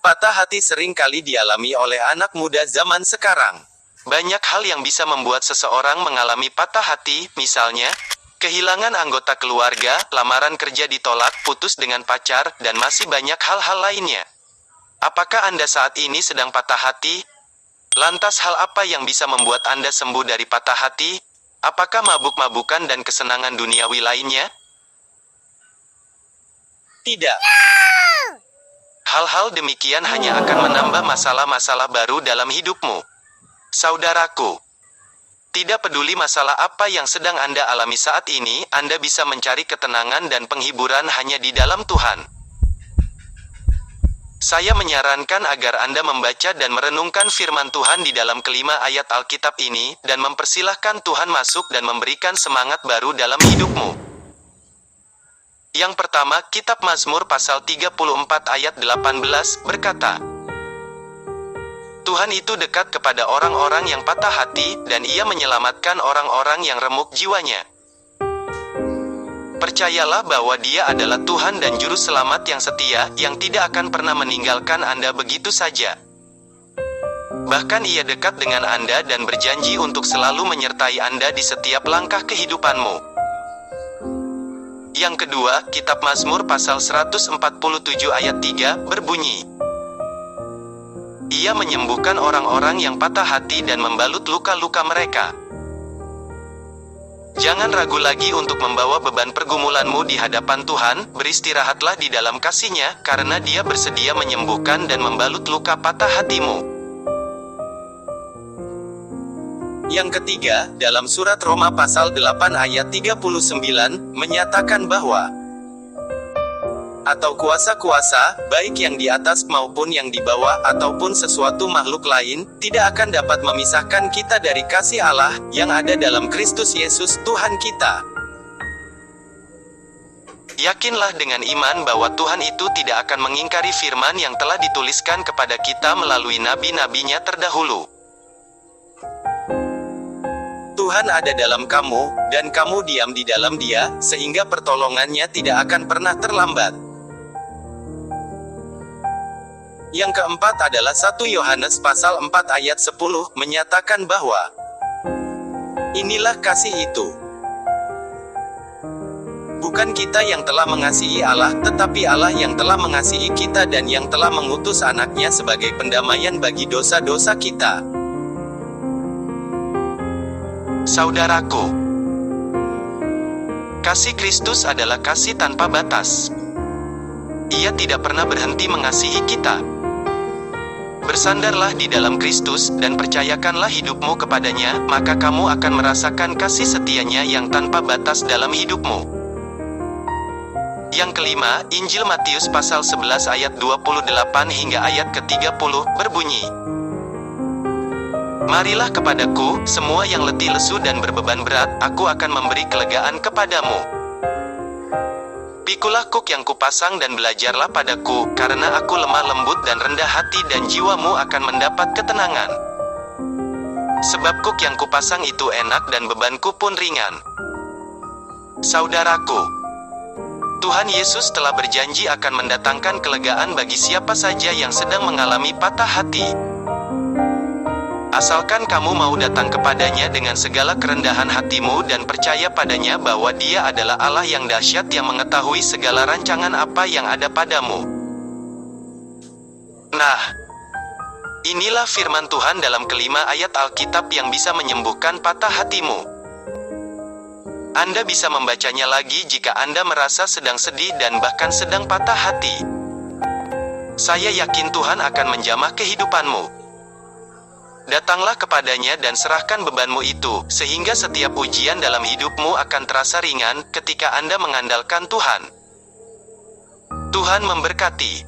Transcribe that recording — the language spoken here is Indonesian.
Patah hati sering kali dialami oleh anak muda zaman sekarang. Banyak hal yang bisa membuat seseorang mengalami patah hati, misalnya, kehilangan anggota keluarga, lamaran kerja ditolak, putus dengan pacar, dan masih banyak hal-hal lainnya. Apakah Anda saat ini sedang patah hati? Lantas hal apa yang bisa membuat Anda sembuh dari patah hati? Apakah mabuk-mabukan dan kesenangan duniawi lainnya? Tidak. Hal-hal demikian hanya akan menambah masalah-masalah baru dalam hidupmu. Saudaraku, tidak peduli masalah apa yang sedang Anda alami saat ini, Anda bisa mencari ketenangan dan penghiburan hanya di dalam Tuhan. Saya menyarankan agar Anda membaca dan merenungkan firman Tuhan di dalam kelima ayat Alkitab ini, dan mempersilahkan Tuhan masuk dan memberikan semangat baru dalam hidupmu. Yang pertama, Kitab Mazmur pasal 34 ayat 18, berkata, Tuhan itu dekat kepada orang-orang yang patah hati, dan Ia menyelamatkan orang-orang yang remuk jiwanya. Percayalah bahwa Dia adalah Tuhan dan Juru Selamat yang setia, yang tidak akan pernah meninggalkan Anda begitu saja. Bahkan Ia dekat dengan Anda dan berjanji untuk selalu menyertai Anda di setiap langkah kehidupanmu. Yang kedua, Kitab Mazmur pasal 147 ayat 3, berbunyi, Ia menyembuhkan orang-orang yang patah hati dan membalut luka-luka mereka. Jangan ragu lagi untuk membawa beban pergumulanmu di hadapan Tuhan, beristirahatlah di dalam kasih-Nya, karena Dia bersedia menyembuhkan dan membalut luka patah hatimu. Yang ketiga, dalam surat Roma pasal 8 ayat 39, menyatakan bahwa atau kuasa-kuasa, baik yang di atas maupun yang di bawah ataupun sesuatu makhluk lain, tidak akan dapat memisahkan kita dari kasih Allah, yang ada dalam Kristus Yesus Tuhan kita. Yakinlah dengan iman bahwa Tuhan itu tidak akan mengingkari firman yang telah dituliskan kepada kita melalui nabi-nabinya terdahulu. Tuhan ada dalam kamu, dan kamu diam di dalam Dia, sehingga pertolongannya tidak akan pernah terlambat. Yang keempat adalah 1 Yohanes pasal 4 ayat 10, menyatakan bahwa inilah kasih itu. Bukan kita yang telah mengasihi Allah, tetapi Allah yang telah mengasihi kita dan yang telah mengutus anaknya sebagai pendamaian bagi dosa-dosa kita. Saudaraku, kasih Kristus adalah kasih tanpa batas. Ia tidak pernah berhenti mengasihi kita. Bersandarlah di dalam Kristus, dan percayakanlah hidupmu kepadanya, maka kamu akan merasakan kasih setia-Nya yang tanpa batas dalam hidupmu. Yang kelima, Injil Matius pasal 11 ayat 28 hingga ayat ke-30, berbunyi, Marilah kepadaku, semua yang letih lesu dan berbeban berat, aku akan memberi kelegaan kepadamu. Pikulah kuk yang kupasang dan belajarlah padaku, karena aku lemah lembut dan rendah hati dan jiwamu akan mendapat ketenangan. Sebab kuk yang kupasang itu enak dan bebanku pun ringan. Saudaraku, Tuhan Yesus telah berjanji akan mendatangkan kelegaan bagi siapa saja yang sedang mengalami patah hati. Asalkan kamu mau datang kepadanya dengan segala kerendahan hatimu dan percaya padanya bahwa Dia adalah Allah yang dahsyat yang mengetahui segala rancangan apa yang ada padamu. Nah, inilah firman Tuhan dalam kelima ayat Alkitab yang bisa menyembuhkan patah hatimu. Anda bisa membacanya lagi jika Anda merasa sedang sedih dan bahkan sedang patah hati. Saya yakin Tuhan akan menjamah kehidupanmu. Datanglah kepadanya dan serahkan bebanmu itu, sehingga setiap ujian dalam hidupmu akan terasa ringan ketika Anda mengandalkan Tuhan. Tuhan memberkati.